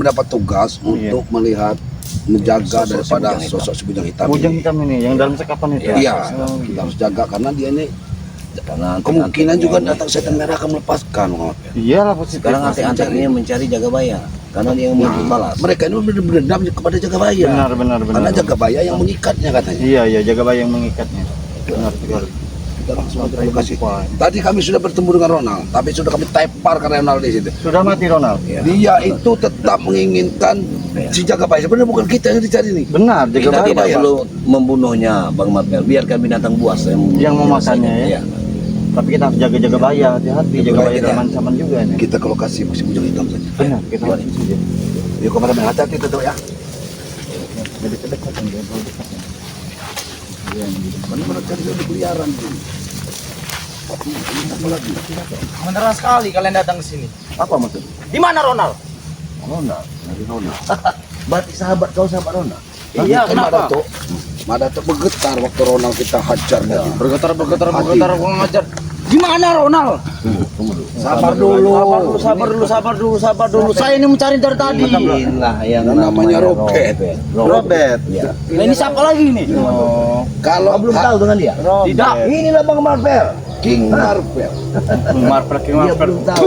mendapat tugas untuk melihat, menjaga daripada sosok si bujang hitam. Bujang hitam ini yang dalam sekapan itu. Iya, kita harus jaga karena dia ini kemungkinan juga datang setan merah akan melepaskan. Iyalah positif. Sekarang antek-anteknya mencari Jagabaya karena dia yang mau balas. Mereka ini berdendam kepada Jagabaya. Benar. Karena Jagabaya yang mengikatnya katanya. Iya, Jagabaya yang mengikatnya. Benar sekali. Kita langsung terima kasih. Tadi kami sudah bertemu dengan Ronald, tapi sudah kami tepar karena Ronald di situ. Sudah mati Ronald. Dia itu tetap menginginkan si Jagabaya. Sebenarnya bukan kita yang dicari nih. Benar, Kita Jagabaya tidak perlu membunuhnya, Bang Marvel. Biarkan binatang buas yang memakannya ya. Iya. Tapi kita harus jaga Jagabaya, hati-hati. Jagabaya dalam ancaman juga nih. Kita ke lokasi si bujang hitam saja. Benar, kita harus saja. Yuk kepada hati-hati itu ya. Jadi kedekatan dia kalau dekat. Mana cari dia berkeliaran tuh. Apa lagi? Beneran sekali kalian datang ke sini. Apa maksudnya? Di mana Ronald? Ronald, dari Ronald. Berarti sahabat kau sahabat Ronald. Iya, kenapa? Madato bergetar waktu Ronald kita hajar tadi. Bergetar, gua ngajar. Di mana Ronald? Sabar dulu. Sabar dulu. Saya ini mencari dari tadi. Inilah yang Namanya Robert. Robert. Ya. Nah, ini siapa lagi nih? Kalau Belum tahu dengan dia. Tidak. Inilah Bang Marvel. King Marvel Dia belum tahu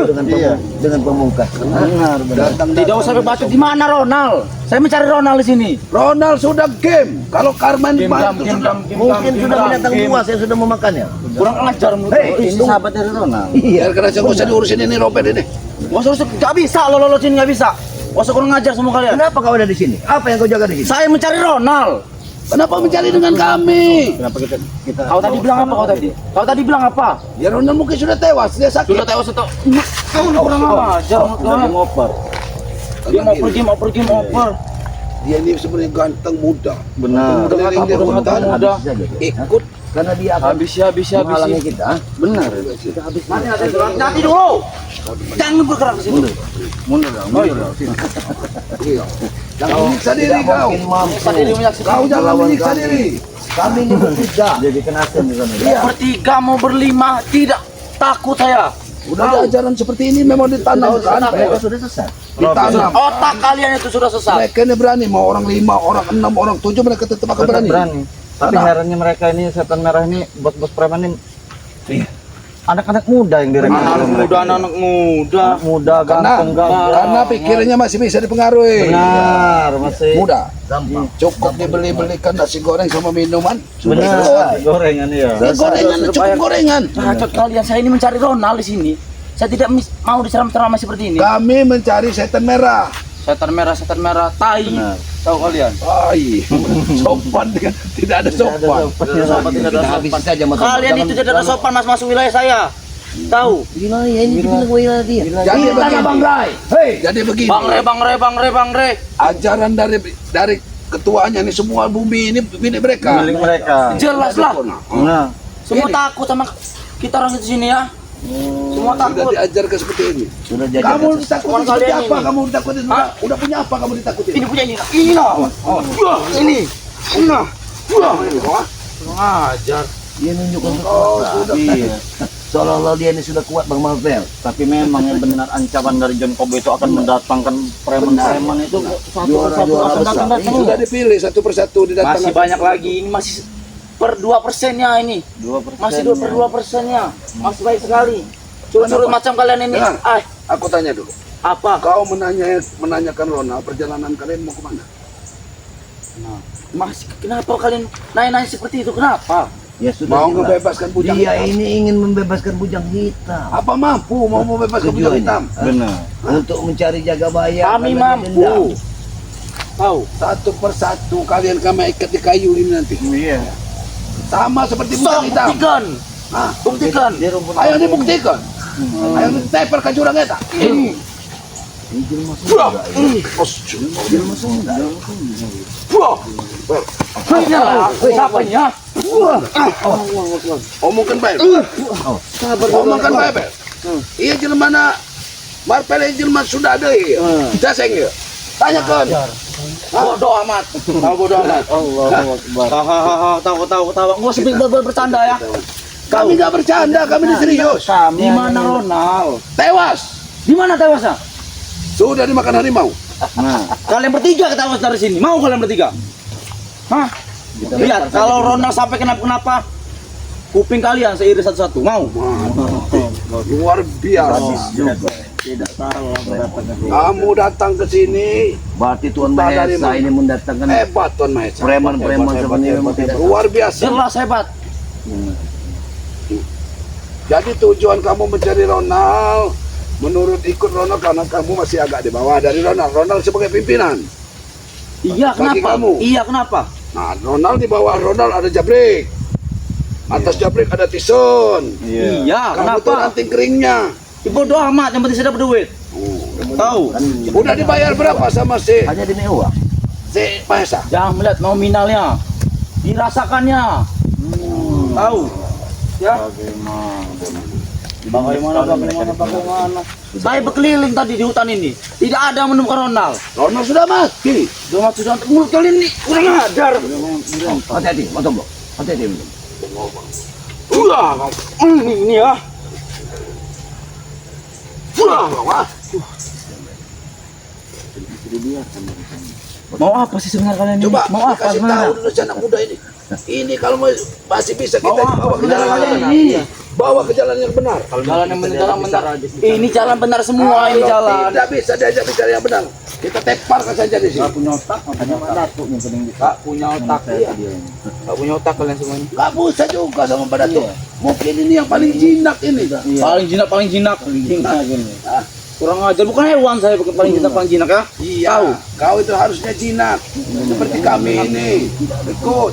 dengan pemungkas. Benar. datang Tidak usah bebatu. Di mana Ronald? Saya mencari Ronald di sini. Ronald sudah game. Kalau Carmen bantu sudah. Mungkin sudah binatang buas yang sudah memakannya. Kurang ajar menurut Ini sahabat dari Ronald. Biar karena saya nggak usah diurusin ini Robert ini. Usah nggak bisa lo sini nggak bisa. Usah kurang ngajar semua kalian. Kenapa kau ada di sini? Apa yang kau jaga di sini? Saya mencari Ronald. Kenapa mencari dengan kami? Kenapa kita Kau tadi bilang apa? Kau tadi bilang apa? Ya Ronald mungkin sudah tewas. Dia sakit. Sudah tewas atau? Kau kurang ajar menurut sudah kalian. dimoper? Dia mau pergi. Dia ini sebenarnya ganteng muda. Benar. Keliling di hutan. Muda. Ikut. Karena dia akan Habis menghalangi kita. Benar. Nanti dulu. Jangan bergerak ke sini. Mundur dong. Iya. Jangan menyiksa diri kau. Mungkin mampu. Kau jangan menyiksa diri. Kami ini bertiga. Jadi kenasen di sana. Mau bertiga, mau berlima, tidak takut saya. Udah ajaran seperti ini memang ditanamkan. Mereka sudah sesat. Ditanam. Otak kalian itu sudah sesat. Mereka ini berani. Mau orang 5, orang 6, orang 7 mereka tetap akan Tetap berani. berani. Tapi herannya mereka ini setan merah ini bos-bos preman ini. Anak-anak muda yang direkrut. Anak muda. Ganteng, Karena pikirannya masih bisa dipengaruhi. Benar, masih Mudah. Gampang. Cukup dibeli-belikan nasi goreng sama minuman. benar. Gorengan ya. Ini gorengan, cukup gorengan. Bacot kalian, saya ini mencari Ronald di sini. Saya tidak mau diseram-seramai seperti ini. Kami mencari setan merah. Setan merah, tai. Benar. Tahu kalian? Ai, sopan dia. Tidak ada sopan. Kita habis saja motor. Kalian itu tidak ada sopan masuk wilayah saya. Tahu? Wilayah ini dibilang wilayah dia. Jadi begini. Hei, jadi begini. Bang Re. Ajaran dari ketuanya ini semua bumi ini milik mereka. Milik mereka. Jelas lah. Nah, Semua takut sama kita orang di sini ya. Semua Sudah takut. diajarkan seperti ini. Sudah jadi. Kamu ditakutin seperti kalian apa? ini. Kamu ditakutin? Udah punya apa kamu ditakutin? Ini punya ini. Ini lah. Ini. Nah. Kurang ajar. Dia nunjukkan Oh, kekuatan. sudah. iya. Seolah-olah dia ini sudah kuat Bang Marvel. Tapi memang yang benar ancaman dari John Kobe itu akan mendatangkan preman-preman itu satu Juara-juara akan besar. datang. Sudah dipilih satu persatu didatangkan. Masih banyak lagi. Ini masih per 2%-nya ini. 2%. Masih 2/2%-nya. Masih baik sekali. Curut-curut macam kalian ini. Dengar. Ah, Aku tanya dulu. apa? Kau menanyakan Ronald perjalanan kalian mau kemana? Masih kenapa kalian nanya-nanya seperti itu? Kenapa? Ya sudah. Mau jelas. ngebebaskan bujang Dia hitam. ini ingin membebaskan bujang hitam. Apa mampu mau membebaskan bujang Tujuannya. hitam? Benar. Untuk mencari Jagabaya. Kami karena dia dendam. mampu. Tahu? Satu persatu kalian kami ikat di kayu ini nanti. Iya. Sama seperti Sok bujang hitam. buktikan. Hah? Buktikan. Dia rumput. Ayo dibuktikan. Ayo ditepar ke jurang eta. Ini masuk enggak ya? Siapanya? Omongkan baik. Omongkan baik. Iya jelmana Marvel jelma sudah ada ya. Kita sengnya. Tanyakan. Bodoh amat. Tahu bodoh amat. Allahu Akbar. Tahu. Gua sepik bercanda ya. Kami nggak bercanda, kami ini serius. Di mana Ronald? Tewas. Di mana tewasnya? Sudah dimakan harimau. Nah, Kalian bertiga kita harus dari sini. Mau kalian bertiga? Hah? Lihat, kalau Ronald sampai kenapa-kenapa, kuping kalian seiris satu-satu. Mau? Luar biasa. tidak salah mendatangkan. Kamu datang ke sini Berarti Tuan Entah dari Mahesa mana. ini mendatangkan hebat Tuan Mahesa. preman-preman seperti ini. Luar biasa. Jelas hebat. Jadi tujuan kamu mencari Ronald, menurut ikut Ronald karena kamu masih agak di bawah dari Ronald. Ronald sebagai pimpinan. Iya, Bagi kenapa? kamu. Iya, kenapa? Nah, Ronald di bawah Ronald ada Jabrik. Atas Jabrik ada Tison. Iya, Kamu tuh kenapa? ranting keringnya. Bodoh amat, yang penting saya dapat duit. Tahu? Udah dibayar berapa sama si Hanya demi uang. Mahesa? Jangan melihat nominalnya, dirasakannya. Tahu? Ya. Bagaimana? Saya berkeliling tadi di hutan ini, tidak ada yang menemukan Ronald. Ronald sudah mati. Cuma sudah mulut kalian ini kurang ajar. Hati-hati, Motombo. Hati-hati. Ini ya. Mau apa sih sebenarnya kalian ini? Coba Mau apa kasih tahu sebenarnya? dulu si anak muda ini. Ini kalau masih bisa kita Mau apa bawa ke jalan sebenarnya yang ini? bawa ke jalan yang benar. Jalan yang benar. Ini jalan benar semua ini Kalau jalan. tidak bisa diajak bicara yang benar, kita teparkan saja di sini. Punya otak, makanya Datuk yang paling bisa. Punya otak iya. Gak punya otak kalian semuanya. Gak bisa juga sama Mbak Datuk. Mungkin ini yang paling jinak ini. Paling jinak. Ah, Kurang ajar, bukan hewan saya paling jinak ya. iya. Kau itu harusnya jinak. Seperti kami ini. Ikut.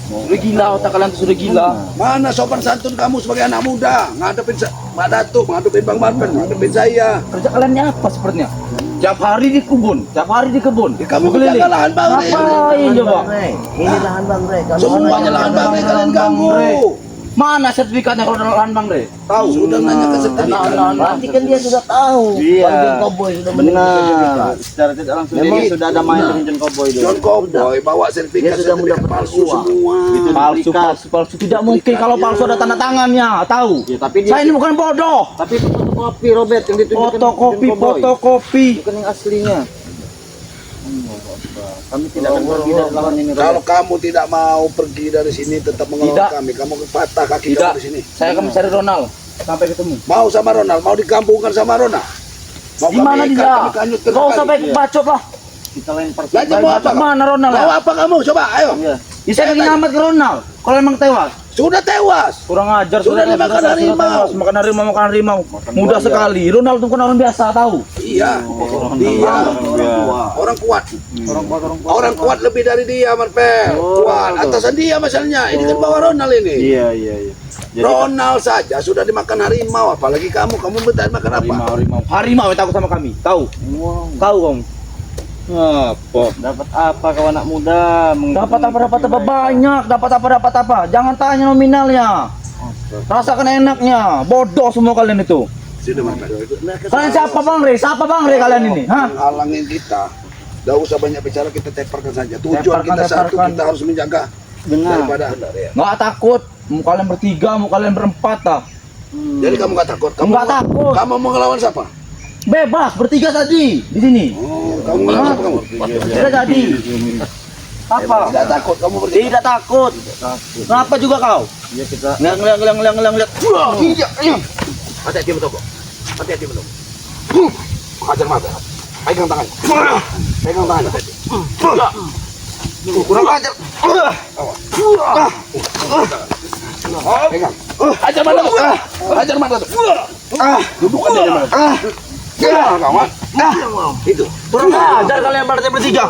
Sudah gila otak kalian tuh sudah gila. Mana sopan santun kamu sebagai anak muda? Ngadepin Mbak Datuk, ngadepin Bang Marpen, ngadepin saya. Kerja kalian ini apa sepertinya? Tiap hari di kebun, Kamu menjaga lahan Bang Rey. Ngapain coba? Ini lahan Bang Rey. Semuanya lahan Bang Rey kalian ganggu. Mana sertifikatnya kalau lahan Bang Rey? Tahu? Sudah nanya ke sertifikat. Berarti kan dia sudah tahu. Iya. Bang Cowboy sudah Benar. Secara tidak langsung Memang dia sudah ada main dengan John Cowboy dulu. John Cowboy bawa sertifikat Dia sudah sertifikat mendapat palsu uang. semua. Palsu. Tidak mungkin kalau palsu ada tanda tangannya, tahu? Ya, tapi dia Saya ini bukan bodoh. tapi itu fotokopi Robert yang ditunjukkan Fotokopi. bukan yang aslinya. Kami tidak akan pergi dari lahan ini. Kalau kamu tidak mau pergi dari sini tetap Tidak. mengawal kami, kamu patah kaki Tidak. kamu di sini. Saya akan mencari Ronald sampai ketemu. Mau sama Ronald, mau dikampungkan sama Ronald. Mau Di mana kami ikat, dia? kami kanyutkan Gak usah kali. baik bacot lah. Kita lempar. Lagi mau apa? kamu? Mana Ronald Mau ya? apa kamu? Coba, ayo. Iya. Bisa lagi nyelamat ke Ronald. Kalau emang tewas. Sudah tewas. Kurang ajar Sudah dimakan harimau. tewas. Makan harimau. Mudah sekali. Ronald itu bukan orang biasa, tahu? Iya. Dia orang kuat. Orang kuat lebih dari dia, Marpel. Kuat. Atasan dia masalahnya. Ini kan bawa Ronald ini. Iya. Jadi Ronald saja sudah dimakan harimau, apalagi kamu minta makan apa? Harimau yang takut sama kami. Tahu? Tahu kamu? Apa? dapat apa kau anak muda? Dapat apa banyak. Dapat apa. Jangan tanya nominalnya. Rasakan enaknya. Bodoh semua kalian itu. Sudah, Marpel. Kalian siapa Bang Rey? Siapa Bang Rey kalian ini? Hah? Halangin kita. Tidak usah banyak bicara, kita teparkan saja. Tujuan Teparkan, kita satu, teparkan. kita harus menjaga Benar. daripada. Nggak takut. Mau kalian bertiga, mau kalian berempat ah. Jadi kamu nggak takut? Kamu Nggak takut. Kamu mau ngelawan siapa? Bebas bertiga tadi di sini. Oh, kamu ngelawan siapa kamu? Tidak jadi. Apa? Tidak takut, kamu bertiga. Tidak takut. Kenapa juga kau? Ya kita Ngeliat. Iya. Hati-hati betul kok. Hati-hati betul. Hajar mata. Pegang tangan. Pegang tangan. Hati-hati. Kurang ajar. Pegang. Hajar mata tuh. Hajar mata tuh. Duduk aja di mana. Kawan. Itu. Kurang ajar kalian berarti bertiga.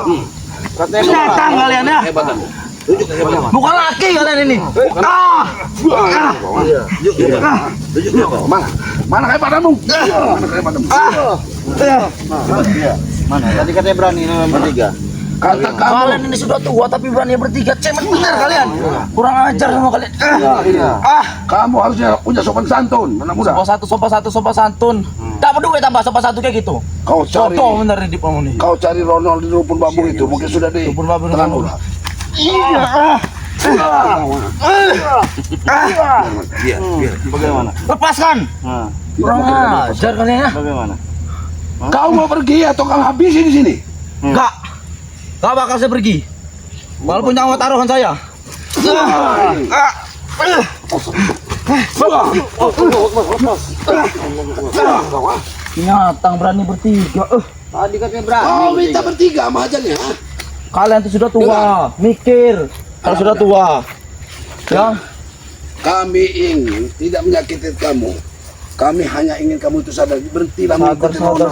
Datang kalian ya. Hebatan. Tunjuk kehebatan. Bukan laki kalian ini. Tunjuk. Mana kehebatanmu? Mana kehebatanmu? mana? Tadi katanya berani nomor 3. Kata kamu. Kalian ini sudah tua tapi berani bertiga. Cemen bener kalian. Kurang ajar semua kalian. Kamu harusnya punya sopan santun, anak muda. Sopan santun. Dapat duit tambah sopan satu kayak gitu. Kau cari, Contoh bener di kamu nih. kau cari Ronald di rumpun bambu itu, mungkin sudah di Rumpun bambu, tengah rumpun ular. Biar. Bagaimana? Lepaskan. Nah, Kurang ajar kalian ya. bagaimana? Kau mau pergi atau kau habisi di sini? Enggak. Enggak bakal saya pergi. Walaupun nyawa taruhan saya. Binatang berani bertiga. Tadi katanya berani. Kau minta bertiga sama ajalnya. Kalian tuh sudah tua, mikir. Kalau sudah tua. Ya, Kami ingin tidak menyakiti kamu. Kami hanya ingin kamu itu sadar. Berhentilah sadar.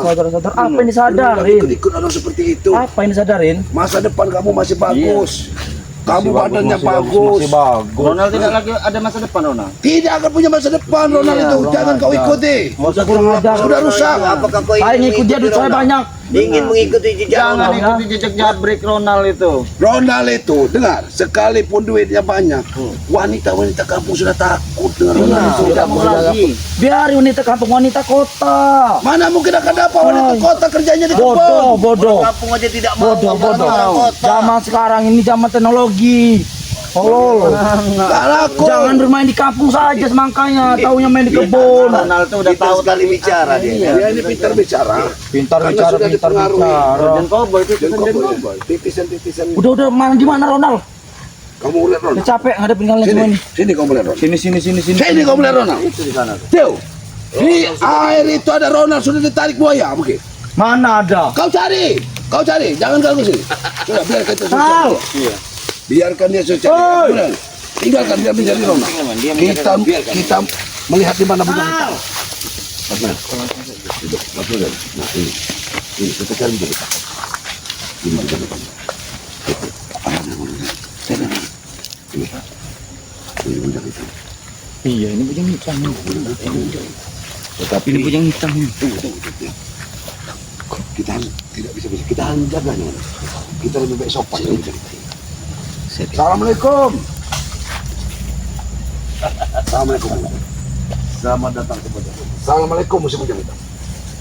Apa yang disadarin? Ikut orang seperti itu. Apa yang disadarin? Masa depan kamu masih bagus. Kamu badannya bagus. Ronald tidak lagi ada masa depan, Ronald. Tidak akan punya masa depan Ronald itu. Jangan kau ikuti. Usah kurang ajar. Sudah rusak. Apakah kau Saya ngikut dia, duit saya banyak. ingin mengikuti jejak Jangan Ronald? ikuti jejak jabrik Ronald itu. Ronald itu, dengar, sekalipun duitnya banyak, wanita-wanita kampung sudah takut dengan Ronald itu. Tidak mau lagi. Biar wanita kampung, wanita kota. Mana mungkin akan dapat wanita kota kerjanya di Bodoh, kebun. bodoh. Kampung aja tidak mau. Bodoh. Orang kota. Zaman sekarang ini zaman teknologi. Tolol. Gak laku. Jangan bermain di kampung saja semangkanya, taunya main di kebun. Ronald itu udah Pintar tahu sekali bicara dia. Dia ini pintar bicara. Pintar Karena bicara, sudah pintar dipengaruhi. bicara. Dan koboi itu Dan dan kau koboi. titisan-titisan. Udah mana gimana Ronald? Kamu lihat Udah Ronald. capek ngadepin kalian Sini, semua ini. sini kamu lihat Ronald. Sini. Sini kamu lihat Ronald. Itu di sana. Tio, di air itu ada Ronald sudah ditarik buaya mungkin. Mana ada? Kau cari, jangan ganggu sini. Sudah biarkan dia Al. Iya. Biarkan dia Oi. cari. Tinggalkan dia menjadi Ronald. Kita melihat di mana punya kita. Betul. Nah ini kita cari dulu. Ini kita cari. Ini punya kita. Iya, ini bujang hitam. Tetapi Ini bujang hitam. kita tidak bisa kita harus jaganya. Kita lebih baik sopan. Assalamualaikum. Assalamualaikum. Selamat datang kepada. Assalamualaikum musim bujang hitam.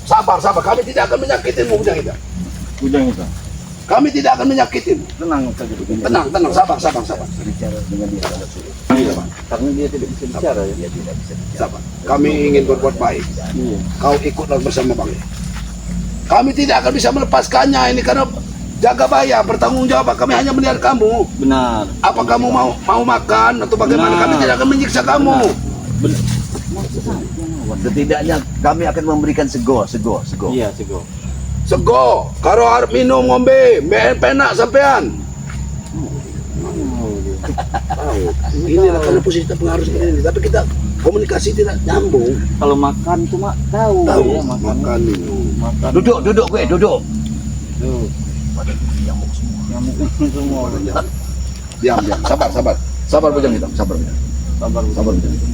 Sabar. Kami tidak akan menyakitimu bujang hitam. Bujang hitam. Kami tidak akan menyakitimu. Tenang saja. Tenang. Sabar. Bicara dengan dia pada sulit. Karena dia tidak bisa bicara ya. Dia tidak bisa bicara. Sabar. Kami ingin berbuat baik. Iya. Kau ikutlah bersama Bang. Kami tidak akan bisa melepaskannya ini karena jaga bayar bertanggung jawab. Kami hanya melihat kamu. Benar. Apa kamu mau makan atau bagaimana? Benar. Kami tidak akan menyiksa kamu. Setidaknya kami akan memberikan sego. Iya, sego. Sego, karo harap minum ngombe, penak sampean. Inilah kalau posisi kita pengaruh seperti ini, tapi kita komunikasi tidak nyambung. Kalau makan cuma tahu ya, Makan minum. makan. Duduk gue, duduk. Tuh. Nyamuk semua. Diam. Sabar bujang hitam, sabar. Sabar. Bujang hitam.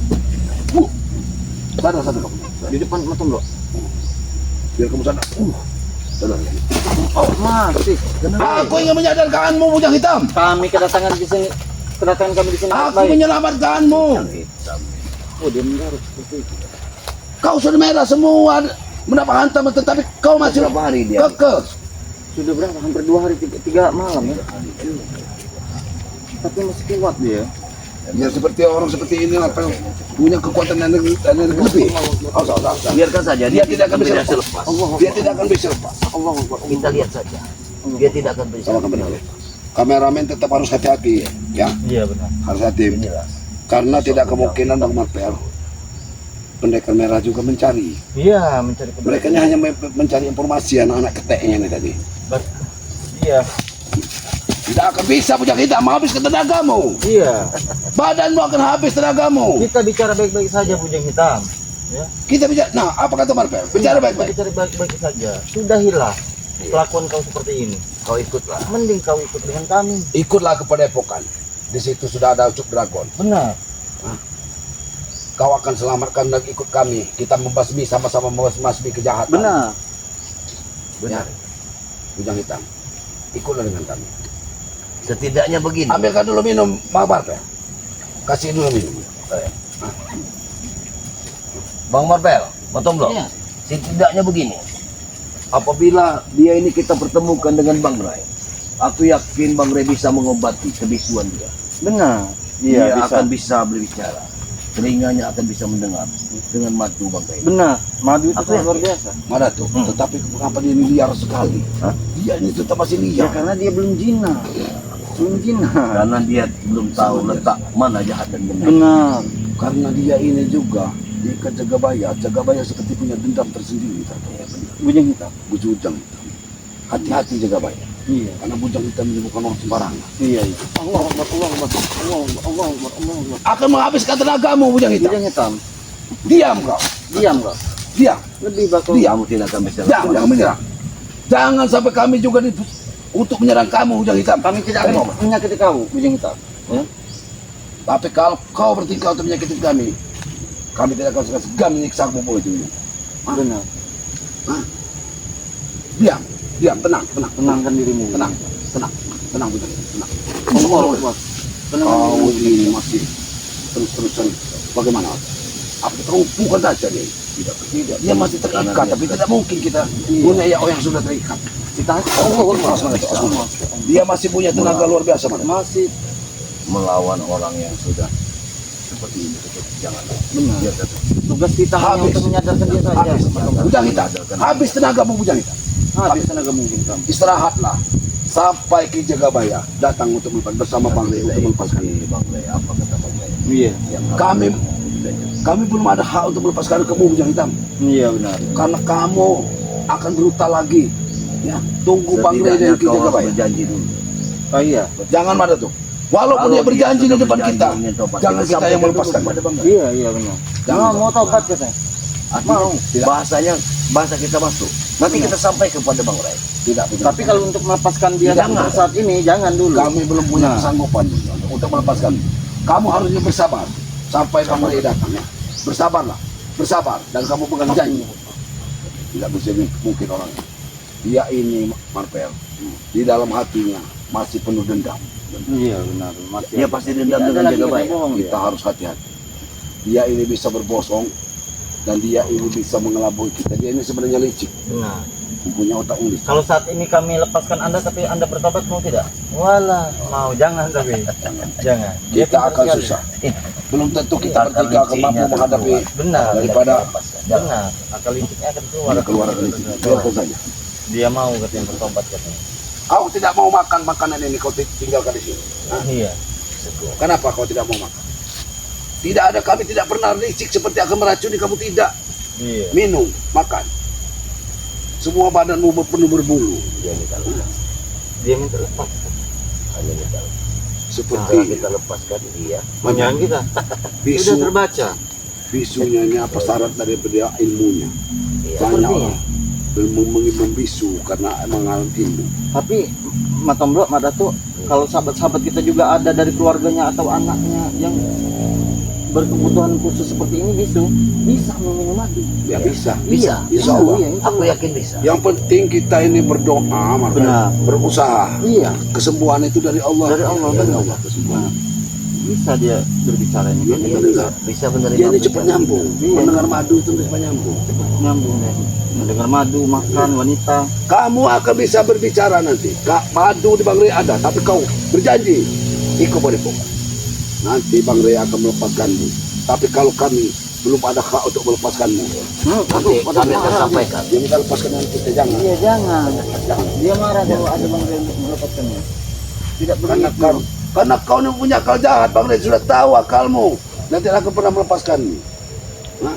Sadar kamu. Di depan matung loh. Biar kamu sadar. Sadar. Oh, masih. Aku ingin menyadarkanmu bujang hitam. Kami kedatangan kami di sini. Aku baik. menyelamatkanmu. Oh, dia mengarut seperti itu. Kau sudah merah semua, mendapat hantam, tetapi kau masih Berapa hari dia? kekeh. Sudah berapa? Hampir 2 hari 3 malam ya. Tapi masih kuat dia. Ya seperti orang seperti ini apa punya kekuatan energi lebih. Biarkan saja, dia tidak akan bisa lepas. Dia tidak akan bisa lepas. Kita lihat saja. Dia tidak akan bisa. Sama kameramen. Kameramen tetap harus hati-hati ya. Iya benar. Harus hati. Karena tidak kemungkinan Bang Marpel pendekar merah juga mencari. Iya, mencari Mereka ini hanya mencari informasi anak-anak keteknya ini tadi. Iya. Tidak akan bisa bujang hitam habis tenagamu. Iya. Badanmu akan habis tenagamu. Kita bicara baik-baik saja bujang hitam. Ya. Kita bicara. Nah, apa kata Marpel? Bicara baik-baik. Bicara baik-baik saja. Sudahilah kelakuan kau seperti ini. Kau ikutlah. Mending kau ikut dengan kami. Ikutlah ke Padepokan. Di situ sudah ada Ucuk Dragon. Benar. Kau akan selamatkan dan ikut kami. Kita membasmi sama-sama membasmi kejahatan. Benar. Benar. Bujang hitam. Ikutlah dengan kami. Setidaknya begini. Ambilkan dulu minum, Mabar ya. Kasih dulu minum. Bang Marpel, Matomlo. Iya. Setidaknya begini. Apabila dia ini kita pertemukan dengan Bang Ray, aku yakin Bang Ray bisa mengobati kebisuan dia. Benar. Dia Iya, bisa. akan bisa berbicara. telinganya akan bisa mendengar dengan madu Bang Ray. Benar, madu itu Apa sangat ya? luar biasa. Mana tuh? Tetapi kenapa dia ini liar sekali? Hah? Dia ini tetap masih Ya liar. karena dia belum jinak. Belum jinak. Karena dia belum tahu letak mana jahat dan benar. Benar. Karena dia ini juga ikat Jagabaya. Jagabaya seperti punya dendam tersendiri. Bujang hitam. Bujang hitam. Hati-hati Jagabaya. Iya. Karena bujang hitam ini bukan orang sembarangan. Iya, iya. Allah Akbar, Allah Akbar, Allah Akbar, Allah Akbar, Allah Akbar. Akan menghabiskan tenagamu bujang hitam. Bujang hitam. Diam kau. Diam kau. Diam. Lebih bagus. Kamu tidak akan bisa Jangan menyerang. Jangan sampai kami juga untuk menyerang kamu bujang hitam. Kami tidak akan menyakiti kau, bujang hitam. Ya. Tapi kalau kau bertingkah untuk menyakiti kami tidak akan segan menyiksa kamu itu. Benar. Diam, diam, tenang, tenang, Tenangkan dirimu. tenang, tenang, tenang, bujang hitam, tenang. Allah Akbar. Tenangkan Kau dirimu. ini masih terus-terusan bagaimana? Apa kita lumpuhkan saja dia? Tidak, tidak. Dia masih terikat, tapi tidak mungkin kita punya ya yang sudah terikat. Kita Dia masih punya tenaga luar biasa, Mas. masih melawan orang yang sudah seperti ini. Jangan. benar. Dia tetap Tugas kita hanya Habis. untuk menyadarkan dia saja. Habis, bujang hitam. Habis tenagamu bujang hitam. Habis tenaga mungkin kamu. Istirahatlah sampai ke Jagabaya datang untuk bersama Bang Lei untuk melepaskan. Bang Ray, apa kata Bang Ray? Iya. Kami belum ada hak untuk melepaskan kamu bujang hitam Iya benar. karena kamu akan berhutang lagi. Ya, tunggu Bang Lei Setidaknya dari ke kau harus Jagabaya. berjanji dulu. Oh iya. Jangan ada tuh. Walaupun Kalau dia berjanji di sudah depan berjanji kita, menyentuh pasti jangan kita sampai yang dulu melepaskan. kepada Bang Ray. Iya, iya benar. Jangan. Mau taubat katanya. Mau bahasanya bahasa kita masuk. Nanti kita sampai kepada Bang Ray. Tidak, Tapi kalau untuk melepaskan dia Jangan. saat ini jangan dulu. kami belum punya Nah. kesanggupan untuk melepaskan. Kamu harusnya bersabar sampai Bang Lei datang ya. Bersabarlah, bersabar dan kamu pegang janji. Tidak bisa mungkin orang dia ini Marpel di dalam hatinya masih penuh dendam. Iya benar. Masih Dia pasti dendam Tidak ada dengan lagi Jagabaya. kata bohong dia. Kita harus hati-hati. Dia ini bisa berbosong dan dia ini bisa mengelabui kita. Dia ini sebenarnya licik, Benar. mempunyai otak unglis. Kalau saat ini kami lepaskan Anda tapi Anda bertobat mau tidak? Walah, mau jangan tapi. Jangan. Dia Kita pintar akan sekali. susah. Belum tentu kita Iya, bertiga akan linciknya mampu menghadapi Benar. daripada Benar. Akal liciknya akan keluar. dia keluar dari licik. Biarkan saja. Dia mau katanya bertobat katanya. Aku tidak mau makan makanan ini, kau tinggalkan di sini. Iya. Kenapa kau tidak mau makan? Tidak ada, kami tidak pernah licik seperti akan meracuni kamu, tidak. Iya. Minum, makan. Semua badanmu penuh berbulu. Dia minta lepas. Dia minta lepas. Hanya minta lepas. Seperti Kalau kita lepaskan dia, Jangan kita. bisu, Sudah terbaca. bisunya ini apa syarat dari dia ilmunya. iya. Banyak Sepertinya. orang membisu karena mengalami ilmu. Tapi Matombro, Madatu, kalau sahabat-sahabat kita juga ada dari keluarganya atau anaknya yang berkebutuhan khusus seperti ini bisa meminum madu. Ya bisa. Iya, Insya Allah. Iya, insya Aku Allah. yakin bisa. Yang penting kita ini berdoa, Benar. berusaha. Iya, Kesembuhan itu dari Allah. Dari Allah, Dari benar. Allah kesembuhan. bisa dia berbicara ini. Dia Dia ini mendengar. Bisa menerima. Dia ini cepat nyambung. Iya. Mendengar madu itu cepat nyambung. cepat nyambung deh. Mendengar madu, makan, wanita. Kamu akan bisa berbicara nanti. Madu di Bang Rey ada, tapi kau berjanji ikut padepokan. Nanti Bang Rey akan melepaskanmu. Tapi kalau kami belum ada hak untuk melepaskanmu, Nanti kami akan sampaikan. yang kita lepaskan nanti kita jangan. Iya, jangan. Jangan. Dia marah kalau ada Bang Ray untuk melepaskannya. Tidak begitu. Karena kau yang punya akal jahat, Bang Rey sudah tahu akalmu. Nanti akan pernah melepaskanmu. Nah,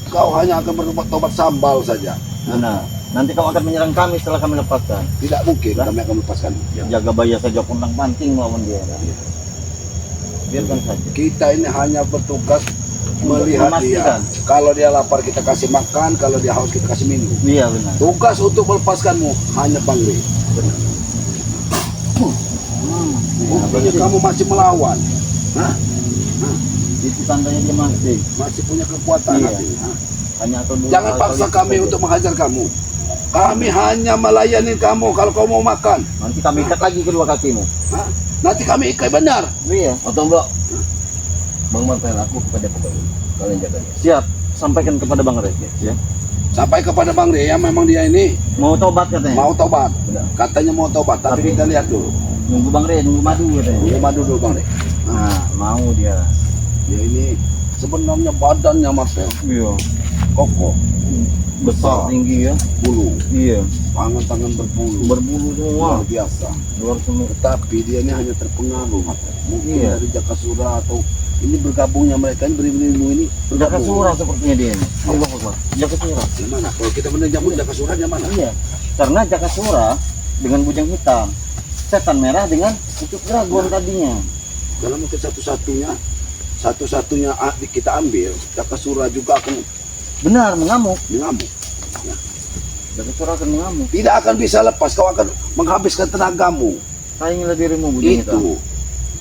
kau hanya akan bertobat sambal saja. Benar. Nanti kamu akan menyerang kami setelah kami lepaskan. Tidak mungkin kami akan melepaskanmu. Jaga bayar saja kundang panting melawan dia. Biarkan saja. Kita ini hanya bertugas melihat dia. Memastikan. Kalau dia lapar kita kasih makan, kalau dia haus kita kasih minum. Iya benar. Tugas untuk melepaskanmu hanya Bang Rey. Bukannya kamu masih melawan. Hah? Itu tandanya dia Masih punya kekuatan. Iya. hati. Hah? hanya atau dua Jangan kali paksa itu kami saja. untuk menghajar kamu. Kami hanya melayani kamu kalau kau mau makan. Nanti kami ikat lagi kedua kakimu. Hah? Nanti kami ikat benar. Iya. Otong Bro. Bang Marpel aku kepada pokoknya. Kalian jaga dia. Siap. Sampaikan kepada Bang Ray. Ya. Sampai kepada Bang Rey, ya memang dia ini Mau tobat katanya. mau tobat. Benar. Katanya mau tobat, tapi Tapi- kita lihat dulu. Nunggu Bang Ray, nunggu madu katanya. Ini madu dulu Bang Rey. Nah, mau dia. Dia ini sebenarnya badannya Marcel Iya. kokoh, Besar, tinggi ya. bulu, Iya. tangan-tangan berbulu, Berbulu semua. luar biasa. Luar semua. Tetapi dia ini hanya terpengaruh, Marcel. Mungkin Iya. dari Jakasura atau ini bergabungnya mereka ini berilmu ini Jaka bergabung. Surah sepertinya dia ini. Allah Akbar. Jaka Surah. Yang mana? Kalau kita menjamu Jakasura yang mana? Iya. Karena Jaka Surah dengan bujang hitam, setan merah dengan pucuk dragon tadinya. Dalam mungkin satu-satunya kita ambil, Jakasura juga akan Benar, mengamuk. mengamuk. Jaka Surah akan mengamuk. Tidak akan bisa lepas, kau akan menghabiskan tenagamu. Sayangilah dirimu bujang hitam. Itu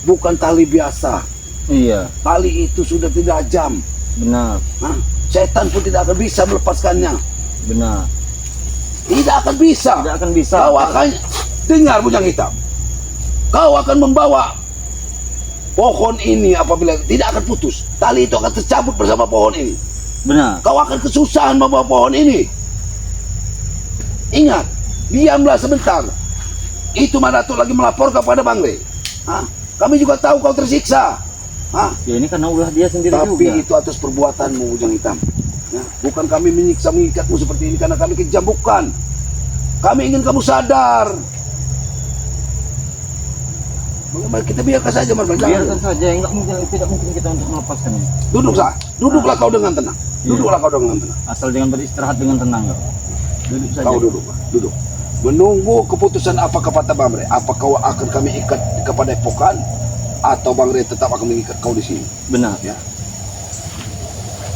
bukan tali biasa. Iya, Tali itu sudah tidak jam. benar, Hah? Setan pun tidak akan bisa melepaskannya. benar. Tidak akan bisa. Tidak akan bisa. Kau akan dengar bujang hitam. Kau akan membawa pohon ini apabila tidak akan putus. Tali itu akan tercabut bersama pohon ini. Benar. Kau akan kesusahan membawa pohon ini. Ingat, diamlah sebentar. Itu Madatuk lagi melapor kepada Bang Rey. Hah? Kami juga tahu kau tersiksa. Hah? Ya ini karena ulah dia sendiri Tapi juga. itu atas perbuatanmu bujang hitam. Ya, bukan kami menyiksa mengikatmu seperti ini karena kami kejam, bukan. Kami ingin kamu sadar. Bagaimana kita biarkan saja Mas Bang. Biarkan saja, enggak mungkin, tidak mungkin kita untuk melepaskannya. Duduk sah. Duduklah kau dengan tenang. Duduklah kau dengan tenang. Asal dengan beristirahat dengan tenang. Duduk saja. Kau duduk, duduk. Menunggu keputusan apa kata Bang Rey. Apa kau akan kami ikat kepada epokan atau Bang Rey tetap akan mengikat kau di sini? Benar. Ya.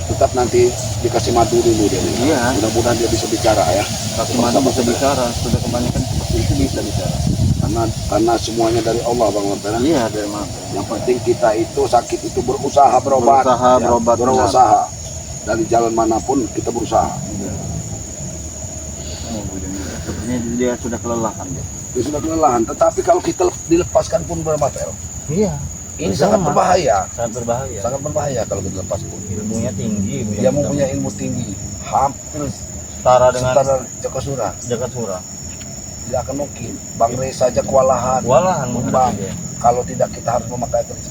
Tetap nanti dikasih madu dulu dia. Iya. Mudah-mudahan dia bisa bicara ya. Tapi mana bisa bicara, sudah kebanyakan seperti itu bisa bicara. Karena semuanya dari Allah Bang Martana. Iya, dari mana? Yang penting kita itu sakit itu berusaha berobat. Berusaha, ya, berobat, berusaha. Dari jalan manapun kita berusaha. Oh, sepertinya dia sudah kelelahan dia. Dia sudah kelelahan. Tetapi kalau kita dilepaskan pun bermatel. Iya. Ini sangat berbahaya. Sangat berbahaya. Sangat berbahaya kalau kita lepas pun. Ilmunya tinggi. Dia mempunyai ilmu tinggi. Hampir setara dengan setara Jakasura. Jaka Surah. Tidak akan mungkin. Bang Rey saja kewalahan. Walahan Bang. menghadapi dia. Kalau tidak kita harus memakai terus.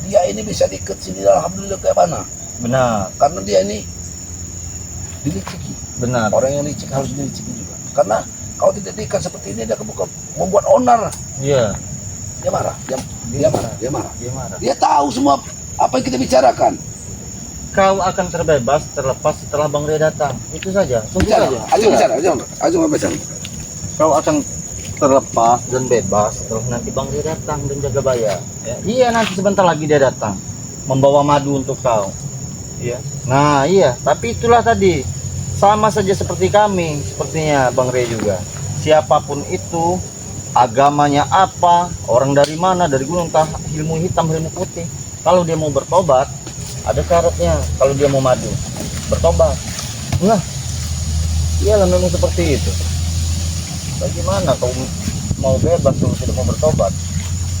Dia ini bisa diikat sini alhamdulillah kayak mana? Benar, Karena dia ini diliciki. benar. Orang yang licik harus diliciki juga. Karena kalau tidak diikat seperti ini dia bukan membuat onar. Iya. Dia marah. Dia marah. Dia marah. Dia marah. Dia tahu semua apa yang kita bicarakan. Kau akan terbebas terlepas setelah Bang Rey datang. Itu saja. Tunggu Bicara. saja. Ayo Iya. bicara. Ayo bicara. Kau akan terlepas dan bebas setelah nanti Bang Rey datang dan jaga bayar. Ya. Iya, nanti sebentar lagi dia datang membawa madu untuk kau. Iya. Nah, iya, tapi itulah tadi sama saja seperti kami, sepertinya Bang Rey juga. Siapapun itu, agamanya apa, orang dari mana, dari gunung, entah ilmu hitam, ilmu putih. Kalau dia mau bertobat, ada syaratnya. Kalau dia mau madu, bertobat. Nah, iyalah memang seperti itu. Bagaimana kau mau bebas kalau tidak mau bertobat?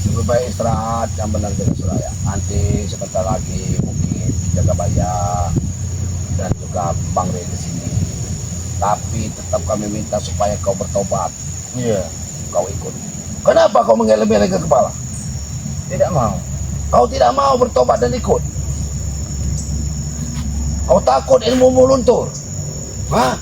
Lebih baik istirahat yang benar Jakasura ya. Nanti sebentar lagi mungkin jaga bayar dan juga Bang Rey ke sini. Tapi tetap kami minta supaya kau bertobat. Iya. Kau ikut. Kenapa kau mengeleng-eleng ke kepala? Tidak mau. Kau tidak mau bertobat dan ikut. Kau takut ilmumu luntur. Hah?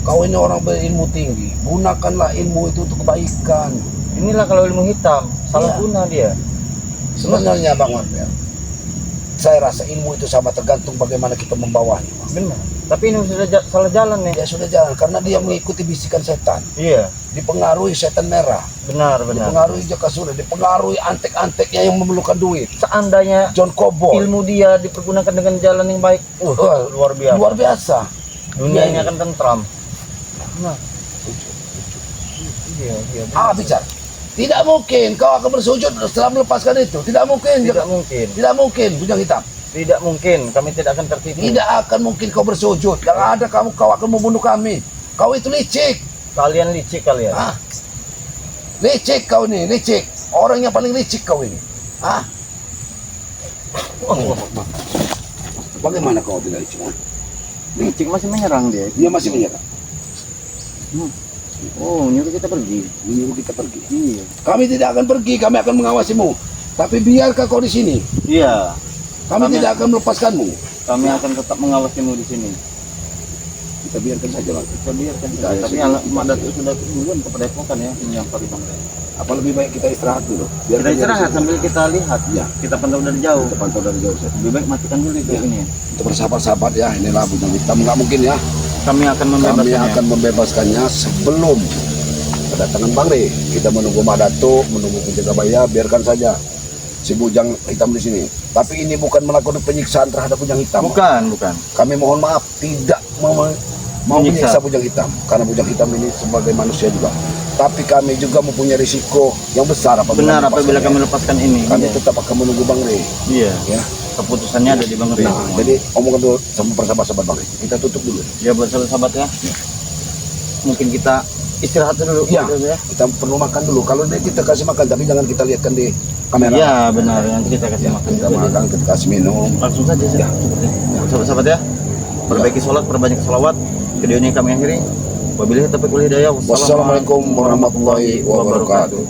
Kau ini orang berilmu tinggi. Gunakanlah ilmu itu untuk kebaikan. Inilah kalau ilmu hitam, salah Iya. guna dia. Sebenarnya Bang Marvel, saya rasa ilmu itu sama tergantung bagaimana kita membawanya. Bang. Benar. Tapi ini sudah salah jalan nih. Dia sudah jalan karena dia mengikuti bisikan setan. Iya. Dipengaruhi setan merah. Benar, benar. Dipengaruhi Jakasura. Dipengaruhi antek-anteknya yang memerlukan duit. Seandainya John Cobol. ilmu dia dipergunakan dengan jalan yang baik, luar biasa. Luar biasa. Dunia ini Iya. akan tentram. Nah. Iya, iya. Ah, bicara. Tidak mungkin kau akan bersujud setelah melepaskan itu. Tidak mungkin. Tidak mungkin. Tidak mungkin, bujang hitam. Tidak mungkin. Kami tidak akan tertipu. Tidak akan mungkin kau bersujud. Yang ada kau akan membunuh kami. Kau itu licik. Kalian licik kalian. Hah? Licik kau ini, licik. Orang yang paling licik kau ini. Hah? Bagaimana kau tidak licik? Ha? Licik masih menyerang dia. Dia masih menyerang. Oh, nyuruh kita pergi. Menyuruh kita pergi. Iya. Kami tidak akan pergi, kami akan mengawasimu. Tapi biarkah kau di sini? Iya, Kami Kami- tidak akan melepaskanmu. kami akan tetap mengawasimu di sini. Kita biarkan saja lah. Kita biarkan Kita saja. Tapi biarkan. Mak Datuk sudah duluan ke Padepokan ya, menyampaikan Bang Ray. Apa lebih baik kita istirahat dulu? Kita dia istirahat di sini. sambil kita lihat. Ya. Kita pantau dari jauh. Kita pantau dari jauh. Seth. Lebih baik matikan dulu itu ini. Ya. Kita bersahabat-sahabat ya. Inilah bujang hitam. Nggak mungkin ya. Kami akan Kami membebaskannya. akan membebaskannya sebelum kedatangan Bang Rey. Kita menunggu Mak Datuk, menunggu penjaga baya. Biarkan saja si bujang hitam di sini. Tapi ini bukan melakukan penyiksaan terhadap bujang hitam. Bukan. Kami mohon maaf, tidak mau Menyiksa. menyiksa bujang hitam. Karena bujang hitam ini sebagai manusia juga. Tapi kami juga mempunyai risiko yang besar apabila Benar, apabila kami melepaskannya. lepaskan ini. Kami Iya. tetap akan menunggu Bang Rey. Iya. Ya. Keputusannya ada di Bang Ray. Nah, jadi omongan dulu sama persahabat-sahabat Bang Rey. Kita tutup dulu. Ya buat sahabat ya. Mungkin kita istirahat dulu. Iya. Ya. Kita perlu makan dulu. Kalau kita kasih makan, tapi jangan kita lihatkan di kamera. Iya benar. Nanti kita kasih makan. Kita juga. makan, kita kasih minum. Langsung saja. Ya. Sahabat-sahabat ya. Perbaiki sholat, perbanyak sholawat. Video ini kami akhiri. Wabillahi taufiq wal hidayah. Wassalamualaikum warahmatullahi wabarakatuh.